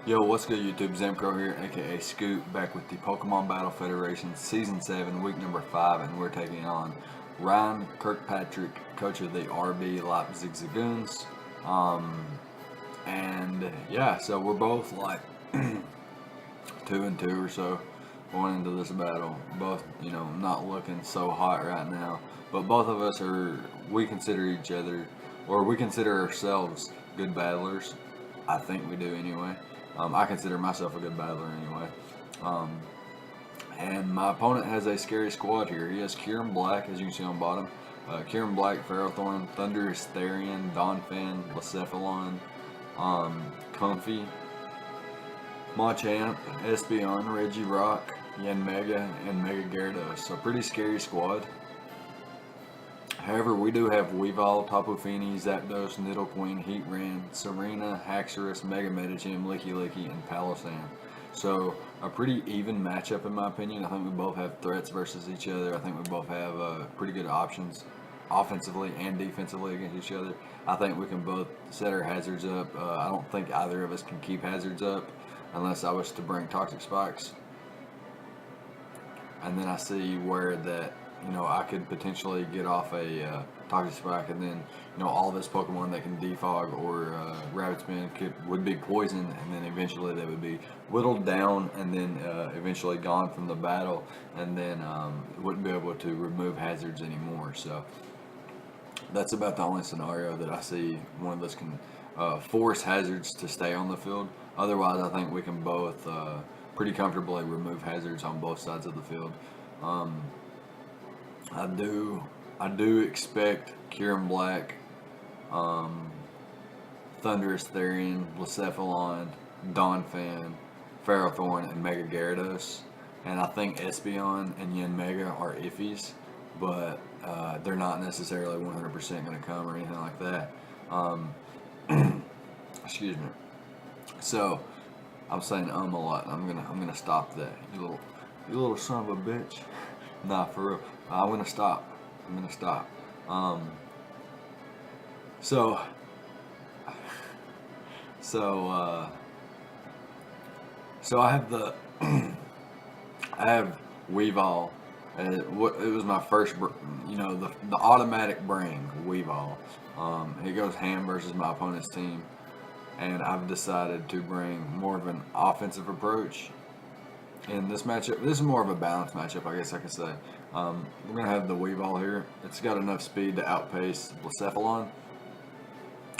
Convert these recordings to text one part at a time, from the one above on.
Yo, what's good YouTube? Zamcro here, aka Scoot, back with the Pokemon Battle Federation Season 7, week number 5, and we're taking on Ryan Kirkpatrick, coach of the RB Leipzigzagoons. And yeah, so we're both like 2-2 or so going into this battle. Both, not looking so hot right now, but both of us we consider each other, or we consider ourselves good battlers. I think we do anyway. I consider myself a good battler anyway. And my opponent has a scary squad here. He has Kieran Black, as you can see on bottom. Kieran Black, Ferrothorn, Thunderous Therian, Donphan, Blacephalon, Comfy, Machamp, Espeon, Regirock, Yanmega, and Mega Gyarados. So pretty scary squad. However, we do have Weavile, Tapu Fini, Zapdos, Nidoqueen, Heatran, Serena, Haxorus, Mega Medicham, Licky, and Palossand. So a pretty even matchup in my opinion. I think we both have threats versus each other. I think we both have pretty good options offensively and defensively against each other. I think we can both set our hazards up. I don't think either of us can keep hazards up unless I was to bring Toxic Spikes. And then I see where that I could potentially get off a Toxic Spike, and then all of his Pokemon that can defog or Rapid Spin would be poisoned, and then eventually they would be whittled down, and then eventually gone from the battle, and then wouldn't be able to remove hazards anymore. So that's about the only scenario that I see one of us can force hazards to stay on the field. Otherwise, I think we can both pretty comfortably remove hazards on both sides of the field. I do expect Kieran Black, Thunderous Therian, Blacephalon, Donphan, Ferrothorn, and Mega Gyarados. And I think Espeon and Yanmega are iffies, but they're not necessarily 100% going to come or anything like that. Excuse me. So I'm saying a lot. I'm gonna stop that. You little son of a bitch. Nah, for real. I'm gonna stop. So I have I have Weavile. It was my first, the automatic bring Weavile. He goes ham versus my opponent's team, and I've decided to bring more of an offensive approach in this matchup. This is more of a balanced matchup, I guess I could say. We're going to have the Weavile here. It's got enough speed to outpace Blacephalon,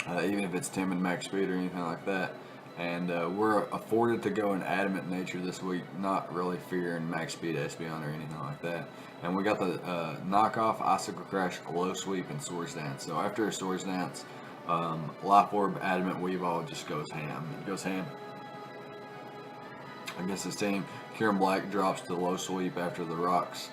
even if it's timid max speed or anything like that. And we're afforded to go in Adamant Nature this week, not really fearing max speed Espeon or anything like that. And we got the knockoff, Icicle Crash, Low Sweep, and Swords Dance. So after a Swords Dance, Life Orb, Adamant Weavile just goes ham. It goes ham against his team. Kieran Black drops to Low Sweep after the rocks.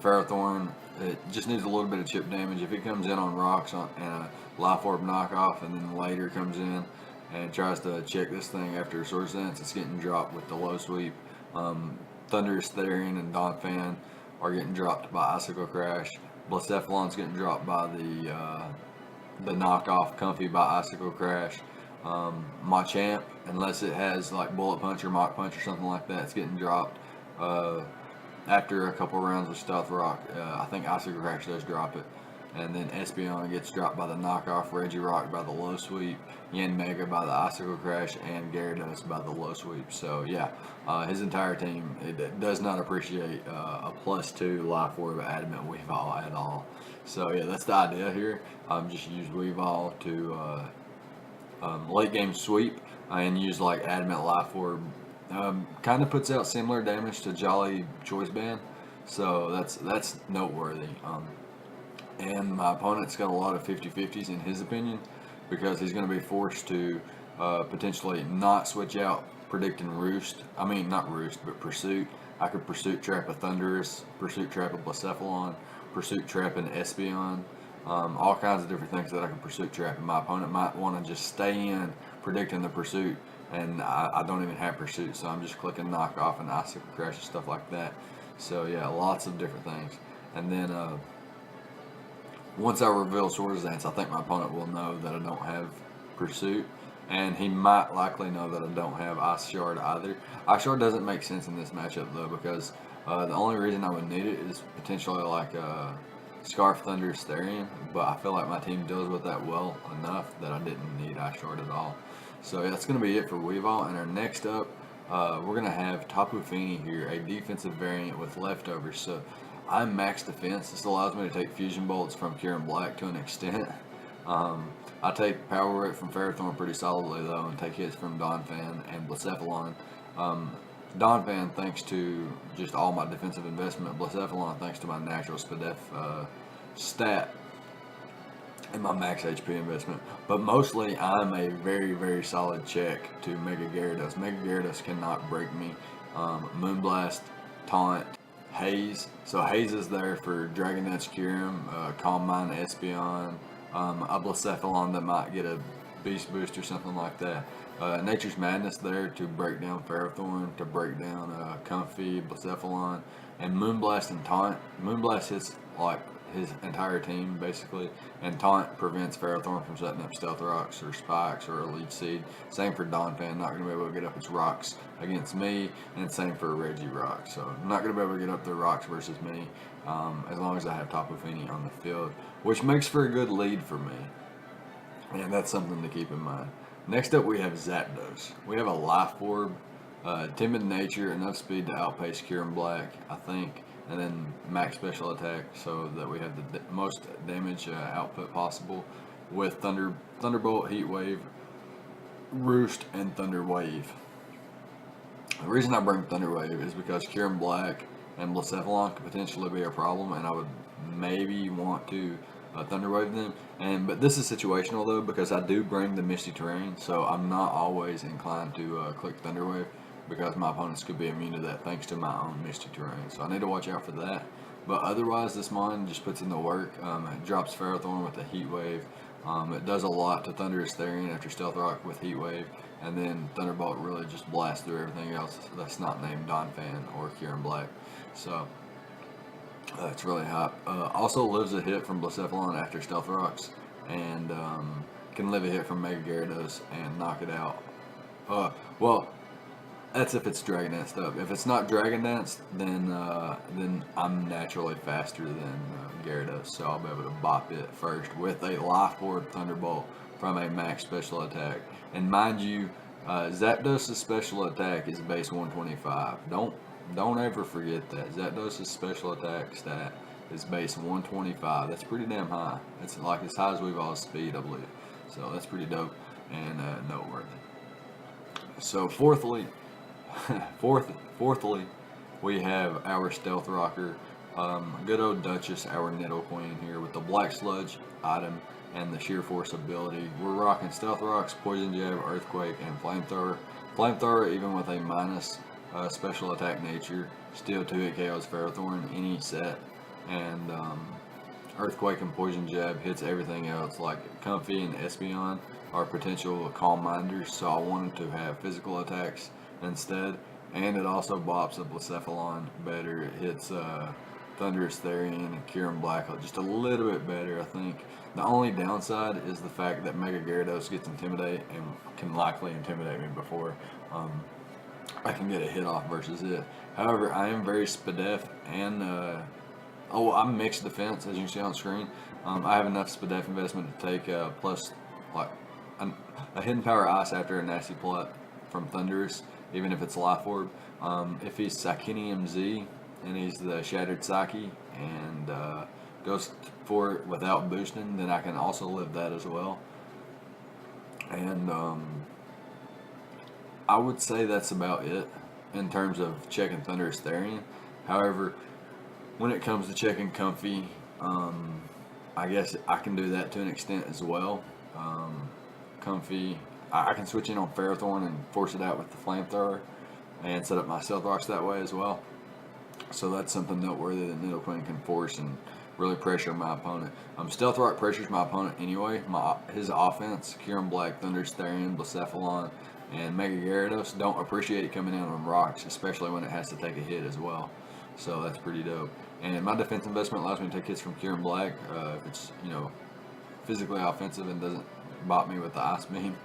Ferrothorn, it just needs a little bit of chip damage. If he comes in on rocks and a Life Orb knockoff, and then later comes in and tries to check this thing after a Swords Dance, it's getting dropped with the Low Sweep. Thunderous Therian and Donphan are getting dropped by Icicle Crash. Blacephalon's getting dropped by the knockoff Comfy by Icicle Crash. Machamp, unless it has like Bullet Punch or Mach Punch or something like that, it's getting dropped after a couple rounds with Stealth Rock. I think Icicle Crash does drop it. And then Espeon gets dropped by the knockoff, Regirock by the Low Sweep, Yanmega by the Icicle Crash, and Gyarados by the Low Sweep. So yeah, his entire team does not appreciate a +2 Life Orb Adamant Weavile at all. So yeah, that's the idea here. Just use Weavile to late game sweep and use like Adamant Life Orb. Kind of puts out similar damage to Jolly Choice Band, so that's noteworthy. And my opponent's got a lot of 50-50s in his opinion, because he's going to be forced to potentially not switch out predicting Roost. I mean, not Roost, but Pursuit. I could Pursuit Trap a Thunderous, Pursuit Trap a Blacephalon, Pursuit Trap an Espeon. All kinds of different things that I can Pursuit Trap, and my opponent might want to just stay in predicting the Pursuit, and I don't even have Pursuit, so I'm just clicking Knock Off and Icicle Crash and stuff like that. So yeah, lots of different things. And then once I reveal Swords Dance, I think my opponent will know that I don't have Pursuit, and he might likely know that I don't have Ice Shard either. Ice Shard doesn't make sense in this matchup though, because the only reason I would need it is potentially like a Scarf Thunder Therian, but I feel like my team deals with that well enough that I didn't need Ice Shard at all. So yeah, that's going to be it for Weavile. And our next up, we're going to have Tapu Fini here, a defensive variant with leftovers. So I'm max defense. This allows me to take Fusion Bolts from Kieran Black to an extent. I take Power Whip from Ferrothorn pretty solidly though, and take hits from Donphan and Blacephalon. Donphan thanks to just all my defensive investment, Blacephalon thanks to my natural SPDF stat and my max HP investment. But mostly I'm a very, very solid check to Mega Gyarados. Mega Gyarados cannot break me. Moonblast, Taunt, Haze. So Haze is there for Dragonette's Kyurem, Calm Mind, Espeon, a Blacephalon that might get a Beast Boost or something like that. Nature's Madness there to break down Ferrothorn, to break down Comfy, Blacephalon, and Moonblast and Taunt. Moonblast hits like his entire team basically, and Taunt prevents Ferrothorn from setting up Stealth Rocks or Spikes or a Leech Seed. Same for Donphan, not going to be able to get up its rocks against me, and same for Regirock. So I'm not going to be able to get up their rocks versus me as long as I have Tapu Fini on the field, which makes for a good lead for me, and that's something to keep in mind. Next up we have Zapdos. We have a Life Orb, Timid Nature, enough speed to outpace Kieran Black, I think, and then max special attack so that we have the most damage output possible with Thunderbolt, Heat Wave, Roost, and Thunder Wave. The reason I bring Thunder Wave is because Kieran Black and Blacephalon could potentially be a problem, and I would maybe want to Thunder Wave them. But this is situational though, because I do bring the Misty Terrain, so I'm not always inclined to click Thunder Wave, because my opponents could be immune to that thanks to my own Misty Terrain. So I need to watch out for that. But otherwise, this mon just puts in the work. It drops Ferrothorn with a Heat Wave. It does a lot to Thunderous Therian after Stealth Rock with Heat Wave. And then Thunderbolt really just blasts through everything else that's not named Donphan or Kieran Black. So it's really hot. Also lives a hit from Blacephalon after Stealth Rocks. And can live a hit from Mega Gyarados and knock it out. Well, that's if it's Dragon Dance stuff. If it's not Dragon Dance, then I'm naturally faster than Gyarados, so I'll be able to bop it first with a Life Orb Thunderbolt from a max special attack. And mind you, Zapdos' special attack is base 125. Don't ever forget that. Zapdos' special attack stat is base 125. That's pretty damn high. It's like as high as Weavile's speed, I believe. So that's pretty dope and noteworthy. So fourthly, we have our Stealth Rocker, good old Duchess, our Nidoqueen here with the Black Sludge item and the Sheer Force ability. We're rocking Stealth Rocks, Poison Jab, Earthquake, and Flamethrower. Flamethrower, even with a minus special attack nature, still 2-hit KOs Ferrothorn any set, and Earthquake and Poison Jab hits everything else, like Comfy and Espeon are potential Calm Minders, so I wanted to have physical attacks instead, and it also bops a Blacephalon better. It hits Thunderous Therian and Kieran Black just a little bit better, I think. The only downside is the fact that Mega Gyarados gets Intimidate and can likely intimidate me before I can get a hit off versus it. However, I am very SPDF and I'm mixed defense, as you can see on screen. I have enough SPDF investment to take plus like a Hidden Power Ice after a nasty plot from Thunderous, even if it's Life Orb. If he's Psychinium Z and he's the Shattered Psyche and goes for it without boosting, then I can also live that as well. And I would say that's about it in terms of checking Thunderous Therian. However, when it comes to checking Comfy, I guess I can do that to an extent as well. Comfy, I can switch in on Ferrothorn and force it out with the Flamethrower and set up my Stealth Rocks that way as well. So that's something noteworthy that Nidoqueen can force and really pressure my opponent. Stealth Rock pressures my opponent anyway. His offense, Kieran Black, Thunderous Therian, Blacephalon, and Mega Gyarados don't appreciate it coming in on rocks, especially when it has to take a hit as well. So that's pretty dope. And my defense investment allows me to take hits from Kieran Black if it's physically offensive and doesn't bop me with the Ice Beam.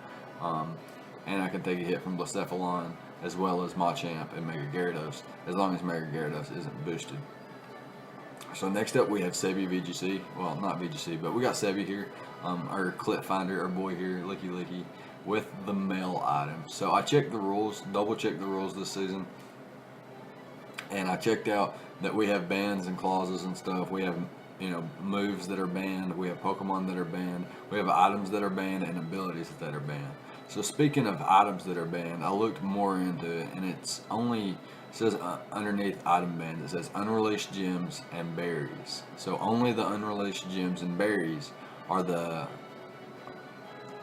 And I can take a hit from Blacephalon as well as Machamp and Mega Gyarados, as long as Mega Gyarados isn't boosted. So next up we have Sebi VGC. Well, not VGC, but we got Sebi here, our Clip Finder, our boy here, Licky Licky, with the male item. So I checked the rules, double checked the rules this season, and I checked out that we have bans and clauses and stuff. We have, you know, moves that are banned. We have Pokemon that are banned. We have items that are banned and abilities that are banned. So speaking of items that are banned, I looked more into it, and it's only, it says underneath item bans, it says unreleased gems and berries. So only the unreleased gems and berries are the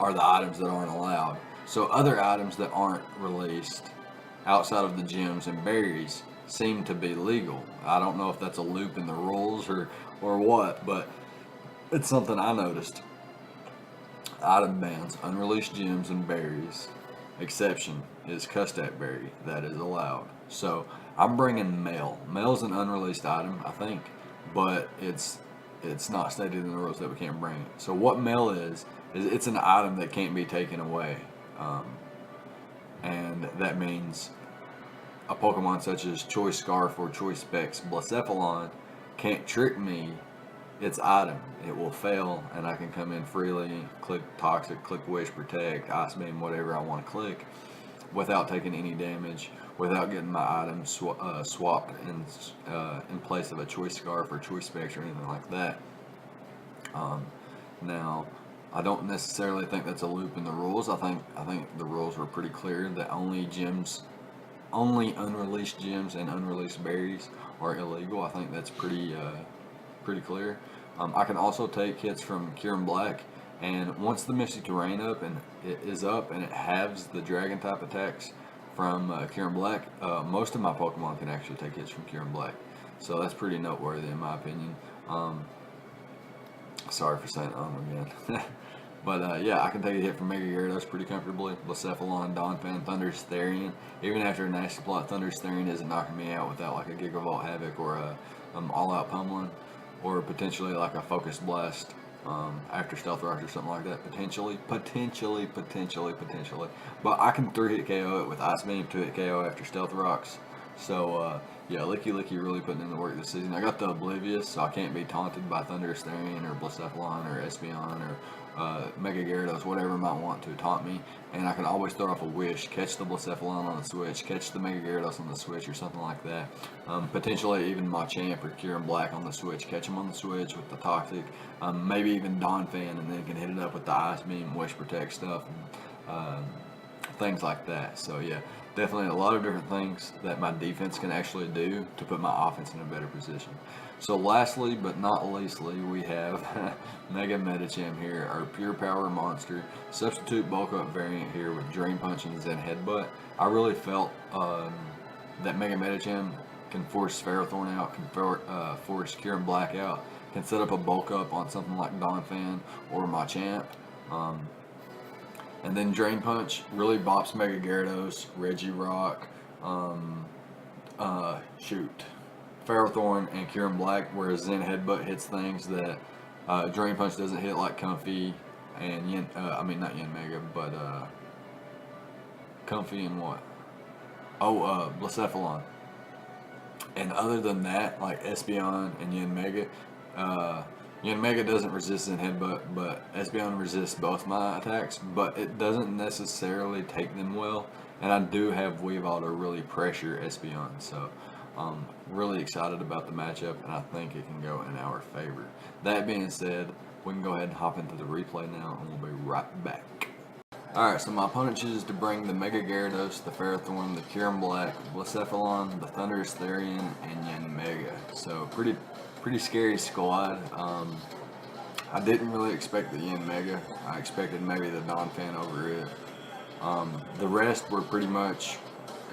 items that aren't allowed. So other items that aren't released outside of the gems and berries seem to be legal. I don't know if that's a loop in the rules or what, but it's something I noticed. Item bans, unreleased gems and berries. Exception is Custap Berry, that is allowed. So I'm bringing mail. Mail's an unreleased item, I think, but it's not stated in the rules that we can't bring it. So what mail is it's an item that can't be taken away, and that means a Pokemon such as Choice Scarf or Choice Specs Blacephalon can't trick me its item. It will fail, and I can come in freely, click Toxic, click Wish, Protect, Ice Beam, whatever I want to click, without taking any damage, without getting my item swapped in place of a Choice Scarf or Choice Specs or anything like that. Now, I don't necessarily think that's a loop in the rules. I think the rules were pretty clear that only unreleased gems and unreleased berries are illegal. I think that's pretty clear. I can also take hits from Kyurem Black, and once the Misty Terrain is up and it halves the Dragon type attacks from Kyurem Black, most of my Pokemon can actually take hits from Kyurem Black. So that's pretty noteworthy in my opinion. Sorry for saying again. But yeah, I can take a hit from Mega Gyarados pretty comfortably. Blacephalon, Donphan, Thunderous Therian. Even after a nasty plot, Thunderous Therian isn't knocking me out without like a Gigavolt Havoc or a all-out pummeling, or potentially like a Focus Blast after Stealth Rock or something like that. Potentially. But I can 3-hit KO it with Ice Beam, 2-hit KO after Stealth Rocks. So yeah, Licky really putting in the work this season. I got the Oblivious, so I can't be taunted by Thunderous Therian or Blacephalon or Espeon or Mega Gyarados, whatever might want to taunt me, and I can always throw off a Wish, catch the Blacephalon on the switch, catch the Mega Gyarados on the switch or something like that. Potentially even Machamp or Kyurem Black on the switch, catch him on the switch with the Toxic, maybe even Donphan, and then can hit it up with the Ice Beam, Wish Protect stuff, and things like that. So yeah, definitely a lot of different things that my defense can actually do to put my offense in a better position. So lastly, but not leastly, we have Mega Medicham here, our pure power monster, substitute bulk up variant here with Drain Punch and Zen Headbutt. I really felt that Mega Medicham can force Ferrothorn out, can force Kyurem Black out, can set up a bulk up on something like Donphan or Machamp. And then Drain Punch really bops Mega Gyarados, Regirock, Ferrothorn and Kyurem Black, whereas Zen Headbutt hits things that Drain Punch doesn't hit, like Comfy and not Yin Mega, but Comfy and what? Blacephalon. And other than that, like Espeon and Yin Mega, Yin Mega doesn't resist Zen Headbutt, but Espeon resists both my attacks, but it doesn't necessarily take them well. And I do have Weavile to really pressure Espeon, so really excited about the matchup, and I think it can go in our favor. That being said, we can go ahead and hop into the replay now, and we'll be right back. Alright, so my opponent chooses to bring the Mega Gyarados, the Ferrothorn, the Kyurem Black, Blacephalon, the Thunderous Therian, and Yin Mega. So pretty scary squad. I didn't really expect the Yin Mega. I expected maybe the Donphan over it. The rest were pretty much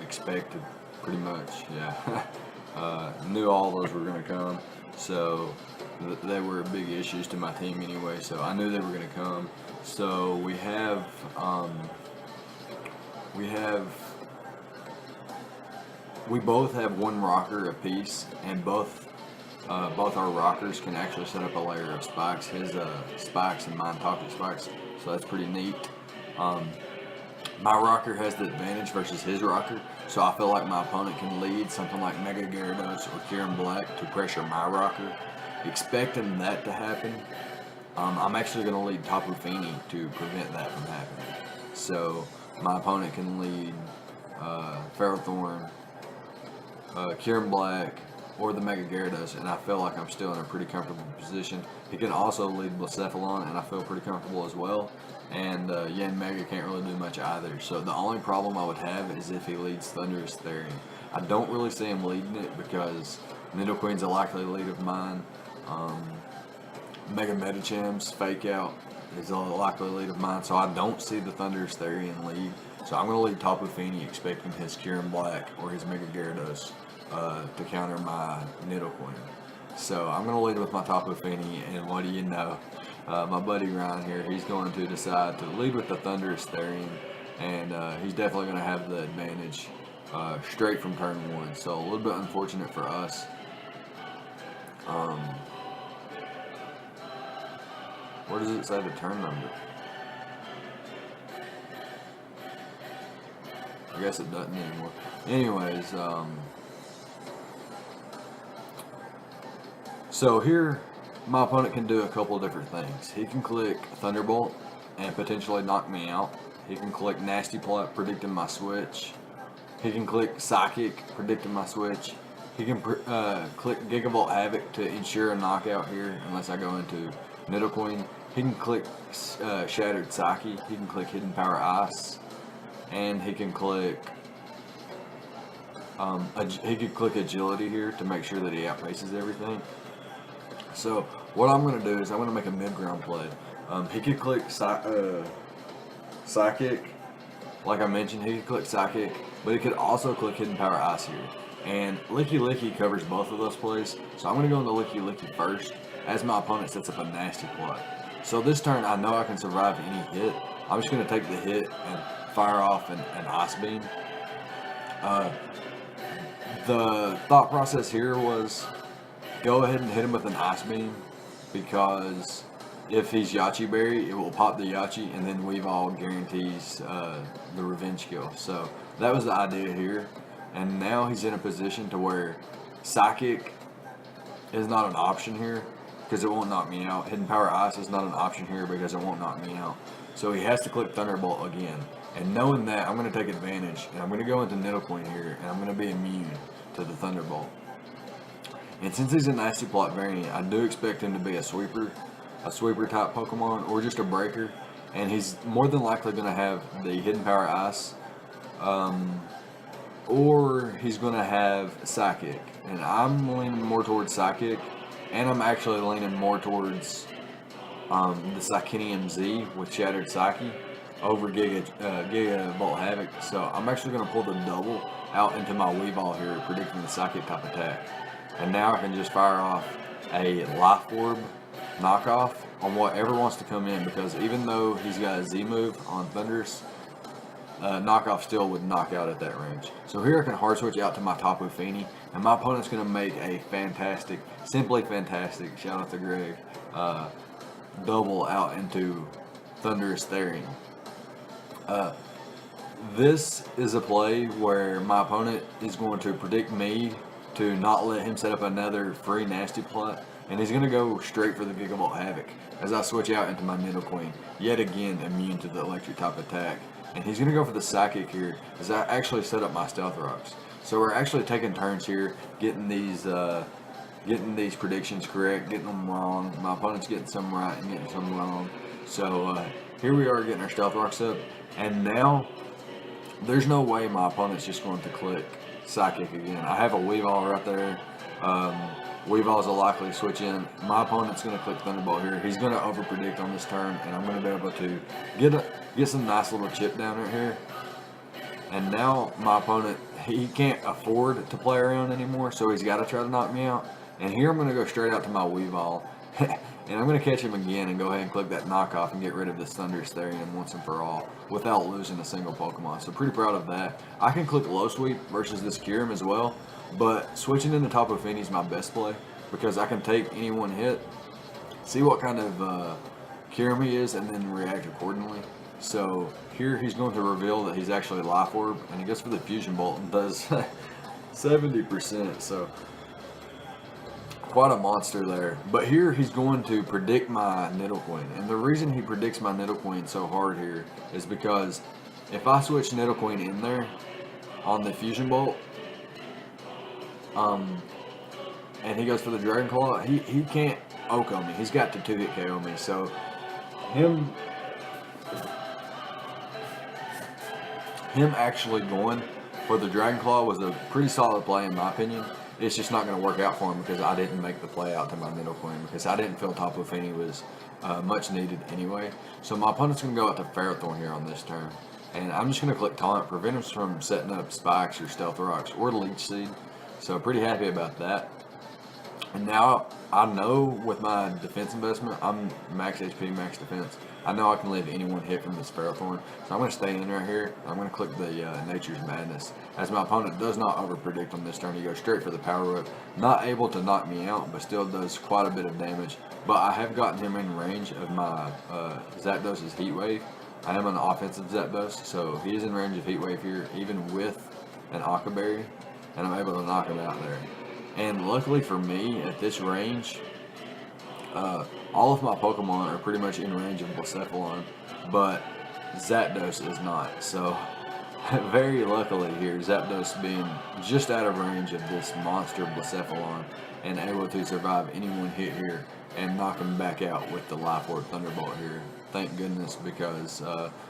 expected. Pretty much, yeah. Knew all those were going to come, so they were big issues to my team anyway, so I knew they were going to come. So we both have one rocker apiece, and both our rockers can actually set up a layer of spikes. His spikes and mine toxic spikes, so that's pretty neat. my rocker has the advantage versus his rocker, so I feel like my opponent can lead something like Mega Gyarados or Kieran Black to pressure my rocker. Expecting that to happen, I'm actually going to lead Tapu Fini to prevent that from happening. So my opponent can lead Ferrothorn, Kieran Black, or the Mega Gyarados, and I feel like I'm still in a pretty comfortable position. He can also lead Blacephalon, and I feel pretty comfortable as well. And Yanmega can't really do much either. So the only problem I would have is if he leads Thunderous Therian. I don't really see him leading it because Nidoqueen's a likely lead of mine. Mega Metacham's Fake Out is a likely lead of mine, so I don't see the Thunderous Therian lead. So I'm going to lead Tapu Fini expecting his Kieran Black or his Mega Gyarados to counter my Nidoqueen. So I'm going to lead with my Tapu Fini, and what do you know? My buddy Ryan here, he's going to decide to lead with the Thunderous Therian, and he's definitely going to have the advantage straight from turn 1. So a little bit unfortunate for us. Where does it say the turn number? I guess it doesn't anymore. Anyways, so here my opponent can do a couple of different things. He can click Thunderbolt and potentially knock me out. He can click Nasty Plot, predicting my switch. He can click Psychic, predicting my switch. He can click Gigavolt Havoc to ensure a knockout here, unless I go into Nidoqueen. He can click Shattered Psyche. He can click Hidden Power Ice, and he can click Agility here to make sure that he outpaces everything. So what I'm going to do is I'm going to make a mid-ground play. He could click Psychic, like I mentioned. He could click Psychic, but he could also click Hidden Power Ice here. And Licky Licky covers both of those plays, so I'm going to go into Licky Licky first, as my opponent sets up a Nasty Plot. So this turn, I know I can survive any hit. I'm just going to take the hit and fire off an Ice Beam. The thought process here was go ahead and hit him with an Ice Beam, because if he's Yachi Berry, it will pop the Yachi, and then Weavile guarantees the revenge kill. So that was the idea here. And now he's in a position to where Psychic is not an option here, because it won't knock me out. Hidden Power Ice is not an option here because it won't knock me out. So he has to click Thunderbolt again. And knowing that, I'm going to take advantage, and I'm going to go into Nidoqueen here, and I'm going to be immune to the Thunderbolt. And since he's a Nasty Plot variant, I do expect him to be a sweeper type Pokemon, or just a breaker. And he's more than likely going to have the Hidden Power Ice, or he's going to have Psychic. And I'm leaning more towards Psychic, and I'm actually leaning more towards the Psychinium Z with Shattered Psyche over Gigavolt Havoc. So I'm actually going to pull the double out into my Weavile here, predicting the Psychic type attack. And now I can just fire off a Life Orb knockoff on whatever wants to come in, because even though he's got a Z move on Thunderous, knockoff still would knock out at that range. So here I can hard switch out to my Tapu Fini, and my opponent's going to make a fantastic, simply fantastic, shout out to Greg, double out into Thunderous Therian. This is a play where my opponent is going to predict me to not let him set up another free Nasty Plot, and he's going to go straight for the Gigavolt Havoc as I switch out into my Nidoqueen, yet again immune to the electric type attack. And he's going to go for the Psychic here as I actually set up my Stealth Rocks. So we're actually taking turns here, getting these predictions correct, getting them wrong. My opponent's getting some right and getting some wrong. So here we are getting our Stealth Rocks up, and now there's no way my opponent's just going to click Psychic again. I have a Weavile right there. Weavile's a likely switch in. My opponent's going to click Thunderbolt here. He's going to overpredict on this turn, and I'm going to be able to get some nice little chip down right here. And now my opponent, he can't afford to play around anymore, so he's got to try to knock me out. And here I'm going to go straight out to my Weavile, and I'm going to catch him again and go ahead and click that knockoff and get rid of this Thunderous Therian once and for all without losing a single Pokemon. So pretty proud of that. I can click Low Sweep versus this Kyurem as well, but switching into Tapu Fini is my best play because I can take any one hit, see what kind of Kyurem he is, and then react accordingly. So here he's going to reveal that he's actually Life Orb, and he goes for the Fusion Bolt and does 70%. So quite a monster there. But here he's going to predict my Nidoqueen. And the reason he predicts my Nidoqueen so hard here is because if I switch Nidoqueen in there on the Fusion Bolt, and he goes for the Dragon Claw, he can't OHKO me. He's got to 2-hit KO me. So him actually going for the Dragon Claw was a pretty solid play in my opinion. It's just not going to work out for him because I didn't make the play out to my Nidoqueen because I didn't feel Tapu Fini was much needed anyway. So my opponent's going to go out to Ferrothorn here on this turn. And I'm just going to click Taunt, prevent him from setting up Spikes or Stealth Rocks or Leech Seed. So pretty happy about that. And now I know with my defense investment, I'm max HP, max defense. I know I can leave anyone hit from this Ferrothorn. So I'm going to stay in right here. I'm going to click the Nature's Madness. As my opponent does not over-predict on this turn, he goes straight for the Power Whip. Not able to knock me out, but still does quite a bit of damage. But I have gotten him in range of my Zapdos's Heat Wave. I am an offensive Zapdos, so he is in range of Heat Wave here, even with an Aqua Berry. And I'm able to knock him out there. And luckily for me, at this range, all of my Pokemon are pretty much in range of Blacephalon, but Zapdos is not. So, very luckily here, Zapdos being just out of range of this monster Blacephalon and able to survive any one hit here and knock him back out with the Life Orb Thunderbolt here. Thank goodness, because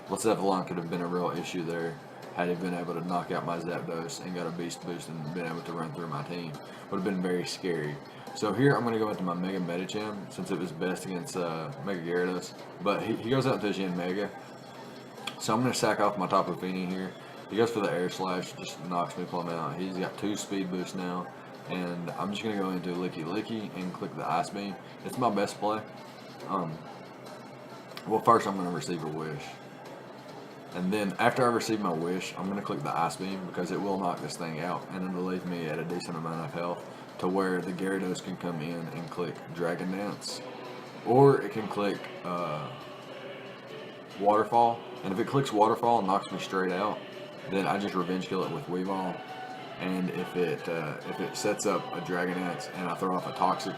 Blacephalon could have been a real issue there had he been able to knock out my Zapdos and got a Beast Boost and been able to run through my team. Would have been very scary. So here I'm going to go into my Mega Medicham since it was best against Mega Gyarados. But he goes out to Gen Mega. So I'm going to sack off my Tapu Fini here. He goes for the Air Slash, just knocks me plumb out. He's got 2 Speed Boosts now. And I'm just going to go into Licky Licky and click the Ice Beam. It's my best play. Well, first I'm going to receive a Wish. And then after I receive my Wish, I'm going to click the Ice Beam because it will knock this thing out. And it'll leave me at a decent amount of health to where the Gyarados can come in and click Dragon Dance. Or it can click Waterfall. And if it clicks Waterfall and knocks me straight out, then I just Revenge Kill it with Weavile. And if it sets up a Dragon Dance and I throw off a Toxic,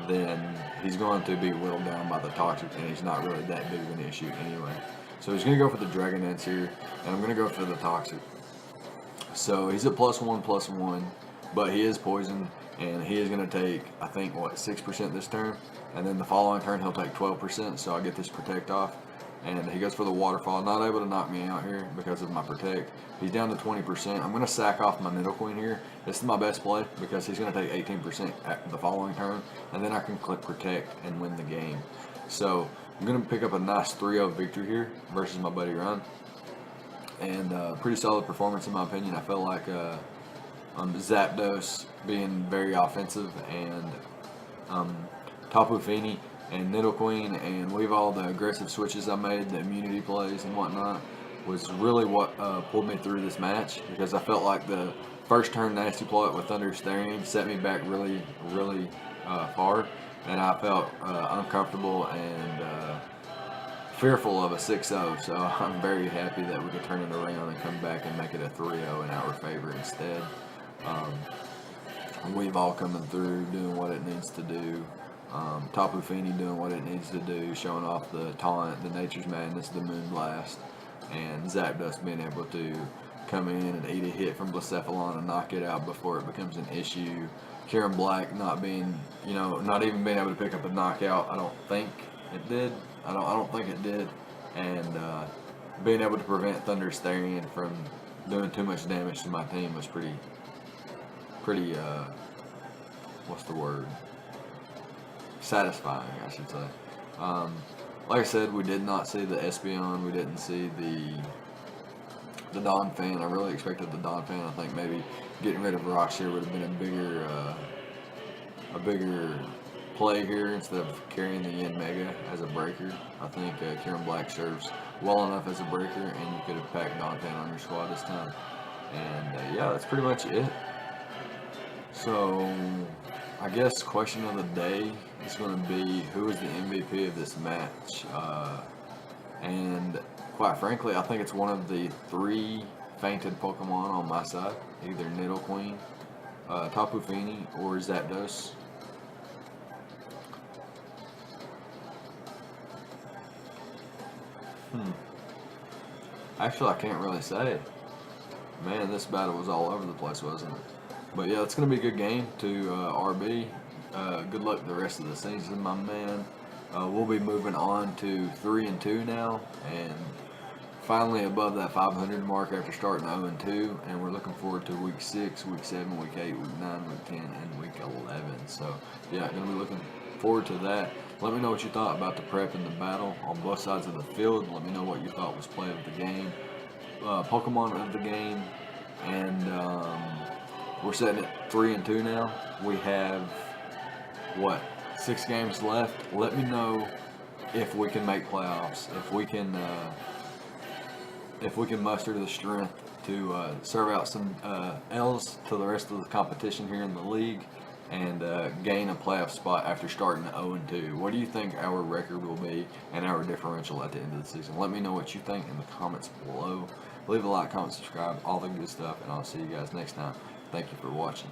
then he's going to be whittled down by the Toxic, and he's not really that big of an issue anyway. So he's going to go for the Dragon Dance here, and I'm going to go for the Toxic. So he's at +1/+1, but he is poisoned, and he is going to take, I think, what, 6% this turn, and then the following turn he'll take 12%, so I get this Protect off. And he goes for the Waterfall, not able to knock me out here because of my Protect. He's down to 20%. I'm going to sack off my Nidoqueen here. This is my best play because he's going to take 18% at the following turn, and then I can click Protect and win the game. So I'm going to pick up a nice 3-0 victory here versus my buddy Ryan. And pretty solid performance in my opinion. I felt like Zapdos being very offensive and Tapu Fini and Nidoqueen and Weavile, the aggressive switches I made, the immunity plays and whatnot, was really what pulled me through this match, because I felt like the first turn Nasty Plot with Thunderous Therian set me back really far, and I felt uncomfortable and fearful of a 6-0, so I'm very happy that we could turn it around and come back and make it a 3-0 in our favor instead. Weavile coming through, doing what it needs to do. Tapu Fini doing what it needs to do, showing off the Taunt, the Nature's Madness, the Moon Blast, and Zapdos being able to come in and eat a hit from Blacephalon and knock it out before it becomes an issue. Kieran Black not being, not even being able to pick up a knockout. I don't think it did. I don't think it did. And being able to prevent Thunderous Therian from doing too much damage to my team was pretty. What's the word? Satisfying, I should say. Like I said, we did not see the Espeon. We didn't see the Donphan. I really expected the Donphan. I think maybe getting rid of Rocks here would have been a bigger play here instead of carrying the Yin Mega as a breaker. I think Kieran Black serves well enough as a breaker, and you could have packed Donphan on your squad this time. And yeah, that's pretty much it. So I guess question of the day is going to be, who is the MVP of this match? And quite frankly, I think it's one of the 3 fainted Pokemon on my side, either Nidoqueen, Tapu Fini, or Zapdos. Actually, I can't really say. Man, this battle was all over the place, wasn't it? But yeah, it's going to be a good game to RB. Good luck the rest of the season, my man. We'll be moving on to 3-2 now, and finally above that 500 mark after starting 0-2. And we're looking forward to week 6, week 7, week 8, week 9, week 10, and week 11. So yeah, going to be looking forward to that. Let me know what you thought about the prep and the battle on both sides of the field. Let me know what you thought was play of the game, Pokemon of the game, and we're sitting at 3-2 now. We have what, 6 games left. Let me know if we can make playoffs, if we can muster the strength to serve out some L's to the rest of the competition here in the league, and gain a playoff spot after starting 0-2. What do you think our record will be and our differential at the end of the season? Let me know what you think in the comments below. Leave a like, comment, subscribe, all the good stuff, and I'll see you guys next time. Thank you for watching.